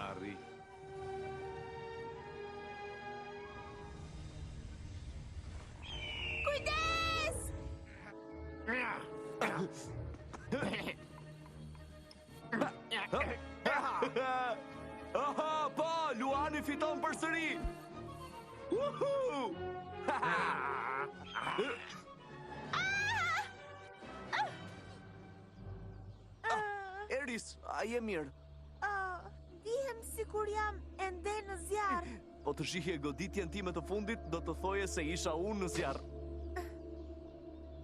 zjarri. Kujdes! Aha, po, Luani fiton përsëri. Woohoo! Eris, a je mirë? Dihem si kur jam ende në zjarë. Po të shihje goditjen time të fundit, do të thoje se isha unë në zjarë.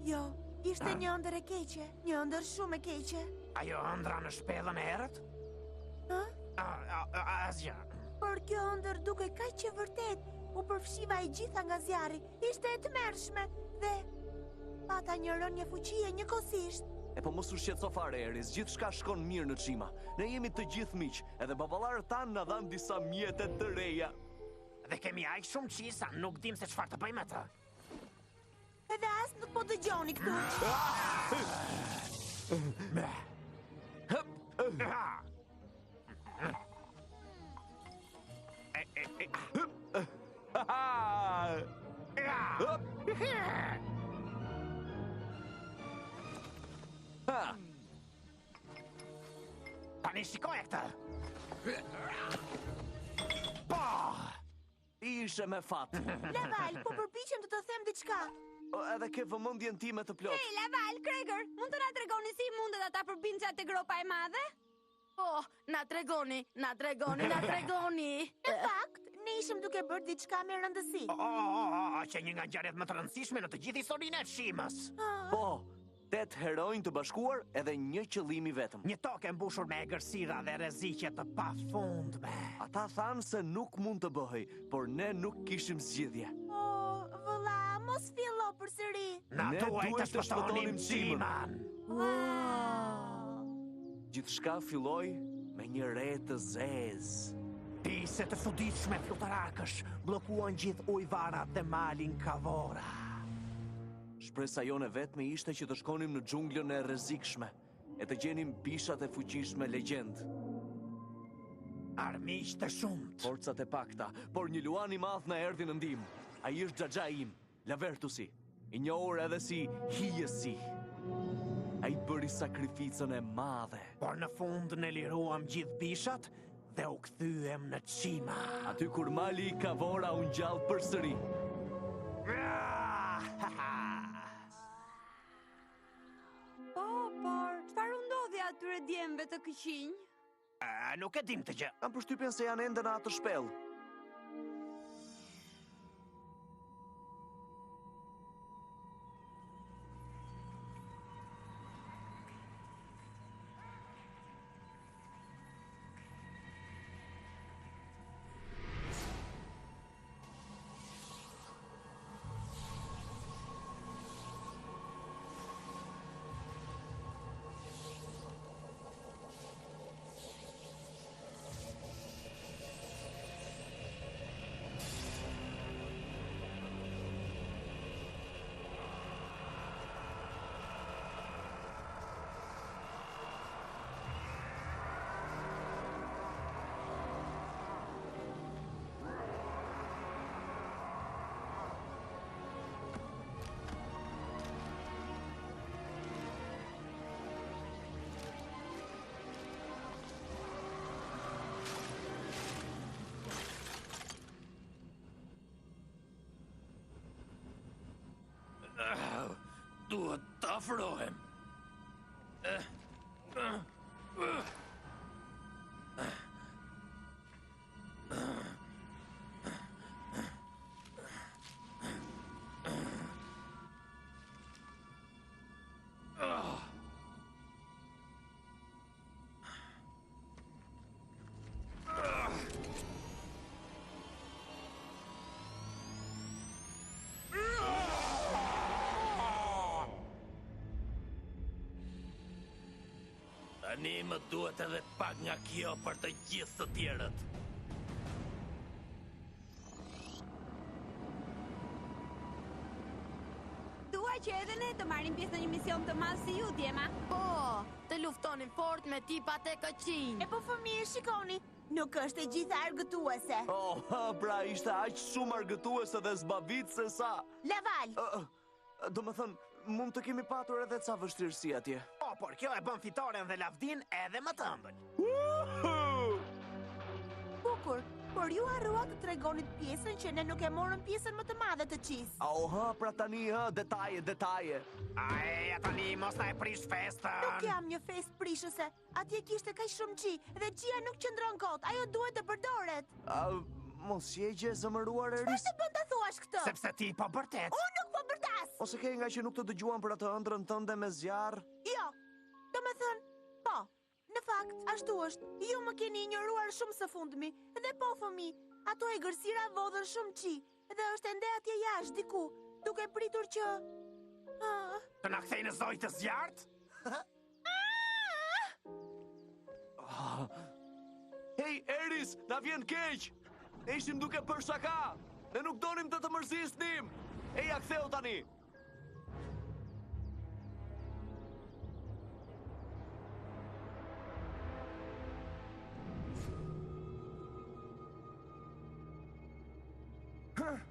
Jo, ishte një ëndër e keqe, një ëndër shumë e keqe. Ajo ëndra në shpellën e erët? Asgjë. Por kjo ëndër duke kaq që vërtet u përfshiva e gjitha nga zjarri, ishte e tmerrshme dhe pata një rënje fuqie njëkohësisht. E po mos u shqetëso fare, Eris, gjithçka shkon mirë në çima. Ne jemi të gjithë miq, edhe baballarët tanë na dhanë disa mjete të reja. Dhe kemi aq shumë qisa, nuk dim se çfarë të bëjmë atë. Edhe as nuk po dëgjoni këtu. Tani shikoj këtë. Po! Ishe me fat. Laval, po përpiqem të të them diçka. Edhe ke vëmendjen time të plot. Hey, Laval, Gregor, mund të na tregoni si mundet ata përpinë qatë te gropa e madhe? Oh, na tregoni. Në fakt, ne ishim duke bërë diçka me rëndësi. Që një nga ngjarjet më të rëndësishme në të gjithë historinë e fshimës. Po, 8 heronj të bashkuar edhe një qëllim i vetëm. Një tokë e mbushur me egërsira dhe rreziqe të pafundme. Ata thanë se nuk mund të bëhej, por ne nuk kishim zgjidhje. Vëlla, mos fillo përsëri. Na duhet të shpëtonim Çimën. Gjithçka filloi me një re të zezë. Pise të fuditshme flutarakësh bllokuan gjithë ujvarat dhe malin Kavora. Shpresa jone vetme ishte që të shkonim në xhunglën e rrezikshme e të gjenim bishat e fuqishme legjend. Armiq të shumt. Forcat e pakta, por një luan i madh na erdhi në ndihmë. Ai është Xhaxha im, Lavertusi, i njohur edhe si Hijesi. Ai bëri sakrificën e madhe. Por në fund ne liruam gjithë bishat dhe u kthyem në Çima. Aty kur mali i Kavora u ngjall përsëri. Por çfarë u ndodhi atyre djemve të këqinj? Nuk e dim të gjë. Kam përshtypjen se janë ende në atë shpellë. Duhet të afrohem. Tani më duhet edhe pak nga kjo për të gjithë të tjerët. Dua që edhe ne të marrim pjesë në një mision të madh si ju, djema. Po, të luftonin fort me tipat e këqinj. E po fëmijë, shikoni, Nuk është e gjitha argëtuese. Oh, pra ishte aq shumë argëtuese dhe zbavitëse sa. Laval, Do më thënë, mund të kemi patur edhe ca vështirësi atje. Po, por kjo e bën fitoren dhe lavdin edhe më të ëmbël. bukur, por ju harrua të tregonit pjesën që ne nuk e morëm pjesën më të madhe të qis. Oha, pra tani, detaje. Ai, tani mos na e prish festën. Nuk jam një fest prishëse. Atje kishte kaq shumë qi dhe qia nuk qëndron kot. Ajo duhet të përdoret. Mos jegje zëmëruar e ris. Çfarë të bën ta thuash këtë? Sepse ti po bërtet. Unë nuk po bërtas. Ose ke nga që nuk të dëgjuan për atë ëndrrën tënde me zjarr? Jo, do me thënë, po. Në fakt, ashtu është. Ju më keni injoruar shumë së fundmi. Dhe po, fëmi, ato e gërsira vodhën shumë qi. Dhe është ende atje jashtë diku, duke pritur që... Të na kthej në zoj të zjarrt? Hej, Eris, na vjen keq! Ne ishim duke për shaka! Ne nuk donim të mërzisnim! Eja, ktheu tani!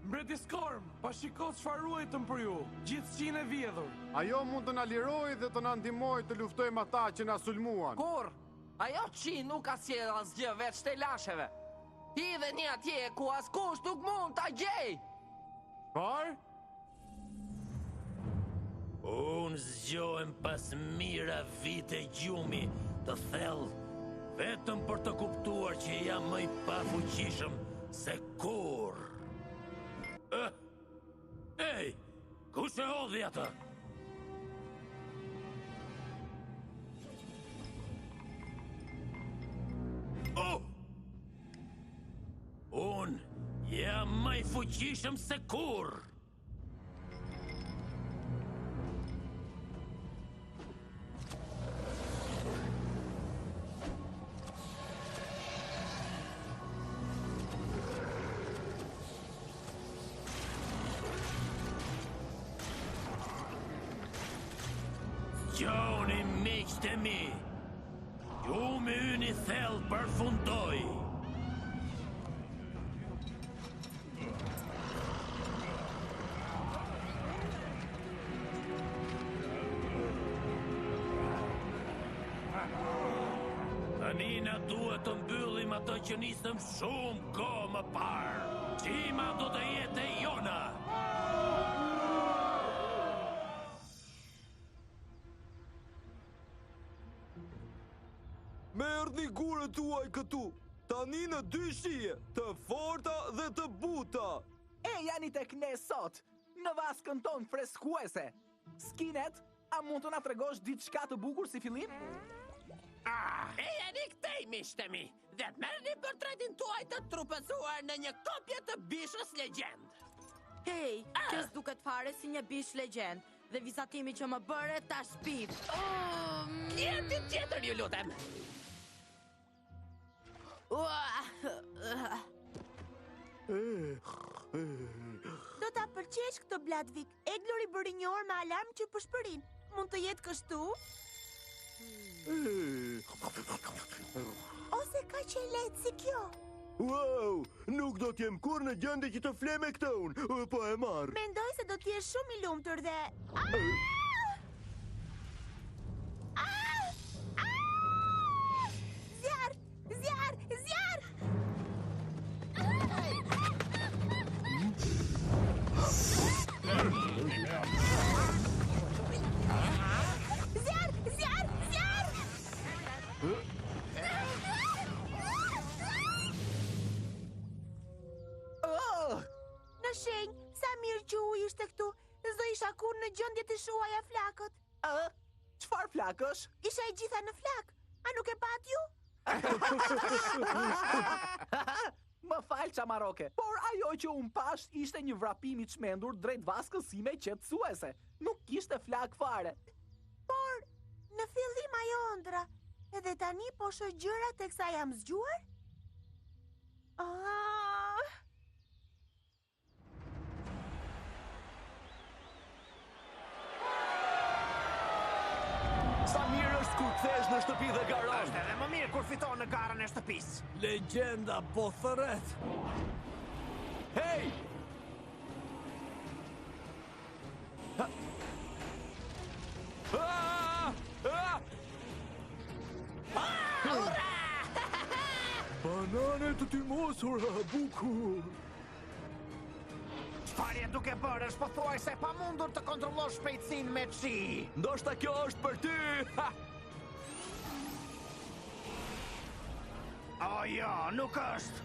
Mbreti Skorm, pa shiko çfarë ruajtëm për ju, gjithë qinë e vjedhur. Ajo mund të na lirojë dhe të na ndihmojë të luftojmë ata që na sulmuan. Kur? Ajo qi nuk ka sjell asgjë veç të lasheve. Hidhe një atje ku askush nuk mund ta gjej. Par? Unë zgjohem pas mira vite gjumi të thellë, vetëm për të kuptuar që jam më i pafuqishëm se kur. Ej, kush e hodhi atë? Oh! Unë jam më i fuqishëm se kur. Gjoni miqtë e mi, gjumi ynë i thellë përfundoi. Tani na duhet të mbyllim ato që nisëm shumë kohë më parë. Qima do të jetë e jona. Merrni gurët tuaj këtu, tani në dy shije, të forta dhe të buta. E jani tek ne sot, në vaskën ton freskuese. Skinet, a mund të na tregosh diçka të bukur si fillim? E jeni këtej, miqtë mi, dhe të merrni portretin tuaj të trupëzuar në një kopje të bishës legjend. Hej, kjo s'duket fare si një bish legjend. Dhe vizatimi që më bëre tash pip. Kjeti tjetër, ju lutem. Do ta pëlqesh këtë Bladvik. Eglori bëri një orë me alarm që përshpërin. Mund të jetë kështu? Ose ka që e lehtë si kjo? Wow, nuk do t'jem kur në gjendje që të fleme këtë unë, po e marr. Mendoj se do t'jesh shumë i lumtur dhe... Zjarr! Zjarr! Zjarr! Zjarr! Zjarr! Zjarr! Në shenjë, sa mirë që u ishte këtu. S'do isha kur në gjendje të shuaja flakët. Çfarë flakësh? Isha e gjitha në flak. A nuk e pat ju? Më fal çamaroke, por ajo që un pash ishte një vrapim i çmendur drejt vaskës sime qetësuese. Nuk kishte flak fare. Por, në fillim ajo ëndra. Edhe tani po shoh gjëra teksa jam zgjuar? Sa mirë është kur kthesh shpesh në shtëpi dhe garon. Është edhe më mirë kur fiton në garën e shtëpisë. Legjenda po thërret. Hej! Banane të timosura, bukur. Çfarë duke bërë është pothuajse e pamundur të kontrollosh shpejtësinë me chi. Ndoshta kjo është për ty. Ha! O jo, nuk është.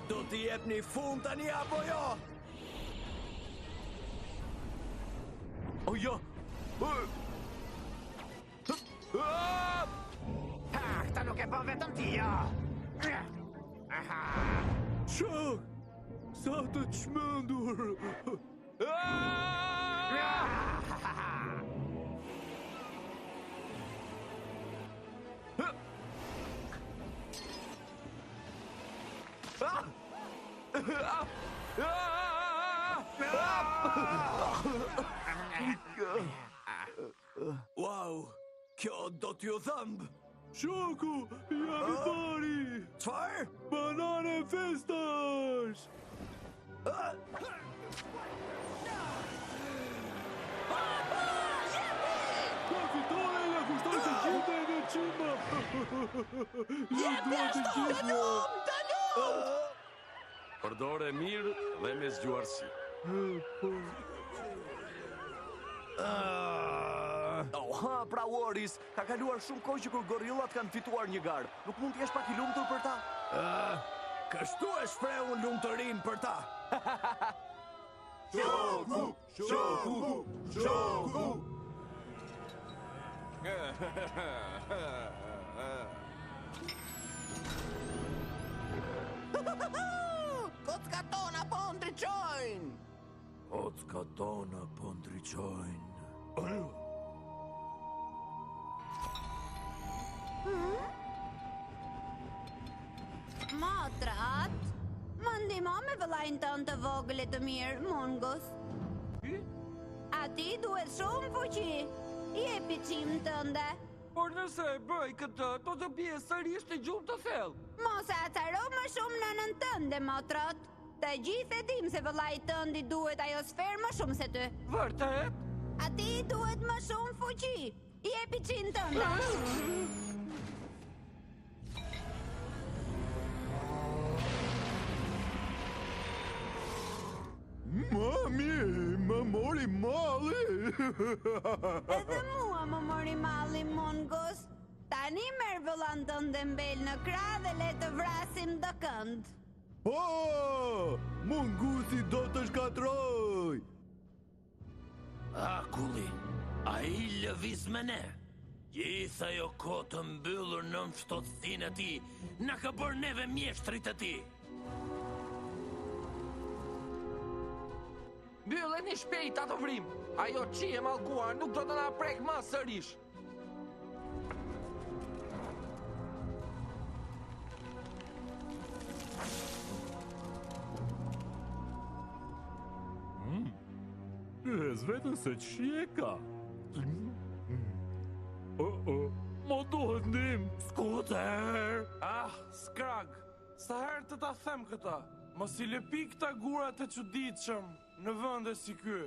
Do t'i jep një fund tani apo jo? O jo! Ha, këta nuk e bën vetëm ti, jo. Aha. Shok! Sa të çmendur! Wow! Kjo do t'ju thëmb! Shoku, jam I pari! Çfarë? Banane festash! Ka fitore nga kushtoj të gjithë e në qima! Jepi ashtu, dënum! Përdore mirë dhe me zgjuarsi. Oha, pra Waris, ka kaluar shumë kohë që kur gorillat kanë fituar një garë. Nuk mund t'jesh pak I lumtur për ta? Kështu e shprehun lumturinë për ta. Shoku! Shoku! Shoku! Kocka tona po ndriçojnë! Kocka tona po ndriçojnë. Motrat, më ndihmo me vëllain tënd të vogël e të mirë, Mungus. A ti duhet shumë fuqi. Jepi çim tënde. Por nëse e bëj këtë, do të bie sërish të gjumë të thellë. Mos e acaro më shumë nënën tënde, motrat. Të gjithë e dim se vëllai tënd I duhet ajo sferë më shumë se ty. Vërtet? A ti duhet më shumë fuqi. Jepi çim tënde. Mami, më mori malli. Edhe mua më mori malli, Mungus. Tani merr vëllan tënde mbel në krah dhe le të vrasim do kënd. Po, Mungusi do të shkatroj. Akulli, a I lëviz me ne. Gjitha jo kohë të mbyllur në mështotësinë e ti, na ka bërë neve mjeshtrit e ti. Mbylleni shpejt ato vrim. Ajo qi e mallkuar nuk do të na prek më sërish. Vetëm se qie ka. Mo duhet ndim. Skuter! Ah, skrag. Sa herë të ta them këta? Mos I lëpi këta gura të çuditshëm në vende si ky.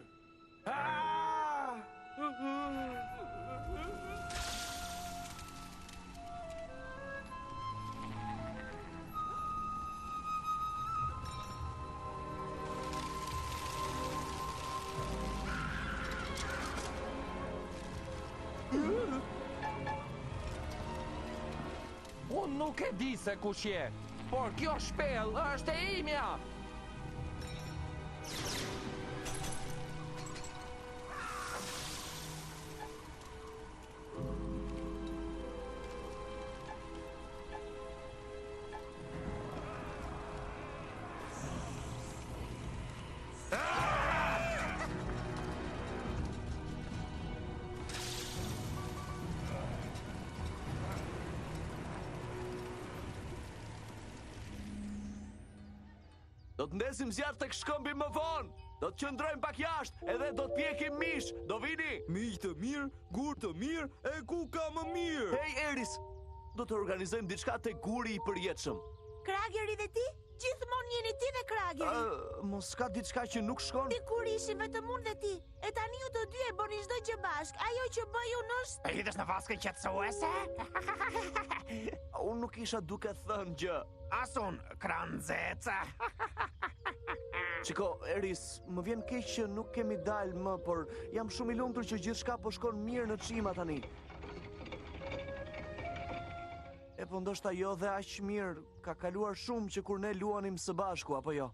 Unë nuk e di se kush je, por kjo shpellë është e imja. Do të ndesim zjarr tek shkëmbi më vonë. Do të qëndrojmë pak jashtë, edhe do të pjekim mish. Do vini? Miq të mirë, gur të mirë, e ku ka më mirë? Hej, Eris, do të organizojmë diçka te guri I përjetshëm. Krageri dhe ti? Gjithmonë jeni ti dhe Krageri. Mos ka diçka që nuk shkon? Ti kur ishim vetëm unë dhe ti. E tani ju të dy e bëni çdo gjë bashk. Ajo që bëj unë është... E hidhesh në vaskën qetësuese? Unë nuk isha duke thënë gjë. Asun, kranzeca. Çiko, Eris, më vjen keq që nuk kemi dalë më, por jam shumë I lumtur që gjithçka po shkon mirë në çima tani. E po ndoshta jo dhe aq mirë, ka kaluar shumë që kur ne luanim së bashku, apo jo?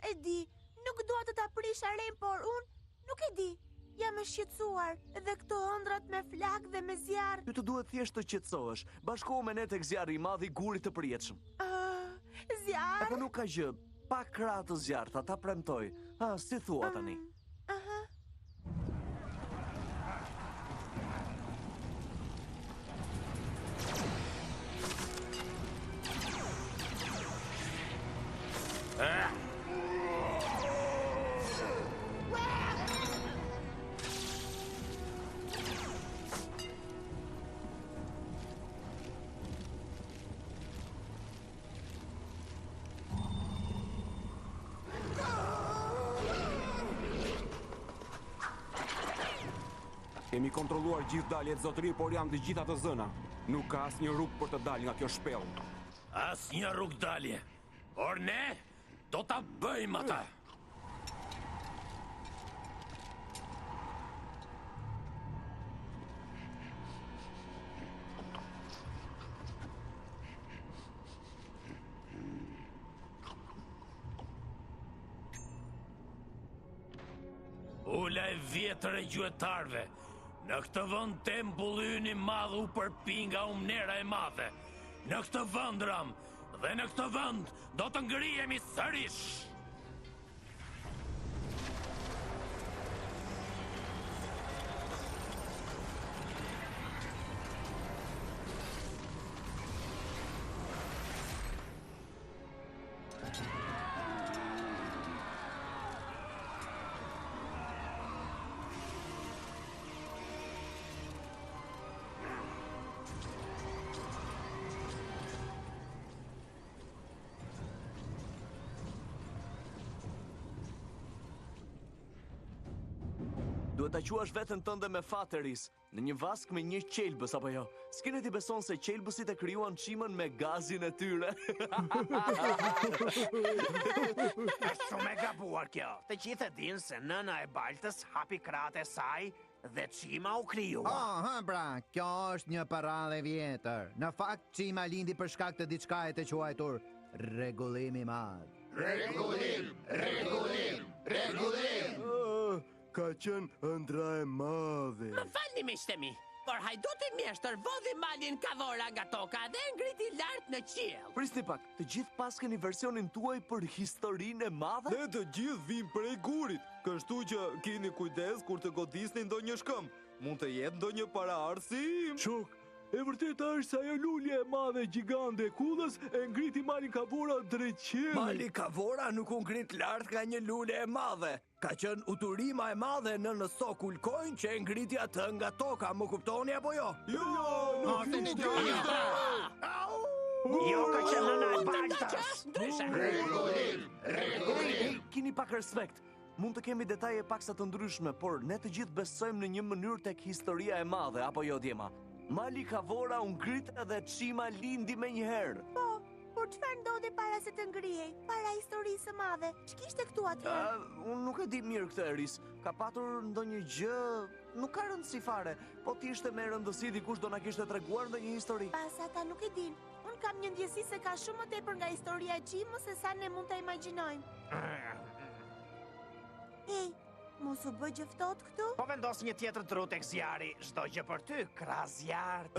E di, nuk dua të ta prish aren, por unë nuk e di. Jam e shqetësuar, dhe këto ëndrat me flak dhe me zjarr. Ty të duhet thjesht të qetësohesh. Bashkohu me ne tek zjarri I madh I gurit të përjetshëm. Zjarr? E po nuk ka gjë, pa krah të zjarrta, ta premtoj. Si thua tani? Kemi kontrolluar gjithë daljet zotëri, por janë të gjitha të zëna. Nuk ka asnjë rrugë për të dalë nga kjo shpellë. Asnjë rrugë dalje. Por ne do ta bëjmë ata. Ula e vjetër e gjuetarve. Në këtë vend tempulli ynë I madh u përpinga umnera e madhe. Në këtë vend ram, dhe në këtë vend do të ngrihemi sërish. Duhet ta quash veten tënde me fat, Eris, në një vask me një qelbës apo jo? S'keni ti beson se qelbësit e krijuan çimën me gazin e tyre? Është shumë e gabuar kjo. Të gjithë e dinë se nëna e Baltës hapi krahët e saj dhe çima u krijua. Pra, kjo është një parallë e vjetër. Në fakt, çima lindi për shkak të diçka e të quajtur rregullim I madh. Rregullim! Ka qenë ëndra e madhe. Më falni miqtemi, por hajduti mjeshtër vodhi malin kavora nga toka dhe ngriti lart në qiell. Prisni pak, të gjithë pas keni versionin tuaj për historinë e madhe? Ne të gjithë vim prej gurit, kështu që keni kujdes kur të godisni ndonjë shkëmb. Mund të jetë ndonjë paraardhësim. Shok, e vërteta është se ajo lulje e madhe gjigande e kullës e ngriti malin kavora drejt qiellit. Mali kavora nuk u ngrit lart nga një lule e madhe. Ka qenë uturima e madhe në Sokul Coin që e ngriti atë nga toka, më kuptoni apo jo? Jo, ka qenë nëna e Baltës. Rregullim! Keni pak respekt. Mund të kemi detaje paksa të ndryshme, por ne të gjithë besojmë në një mënyrë tek historia e madhe, apo jo, Djema? Mali kavora u ngrit dhe çima lindi menjëherë. Por çfarë ndodhi para se të ngrihej? Para historisë së madhe. Ç'kishte këtu atëherë? Unë nuk e di mirë këtë, Eris. Ka patur ndonjë gjë, nuk ka rëndësi fare. Po ti ishte me rëndësi dikush do na kishte treguar ndonjë histori. Pas ata nuk e din. Unë kam një ndjesi se ka shumë më tepër nga historia e çimës se sa ne mund ta imagjinojmë. Hey, mos u bë gjë ftohtë këtu? Po vendos një tjetër tru tek zjarri, çdo gjë për ty, krazjar.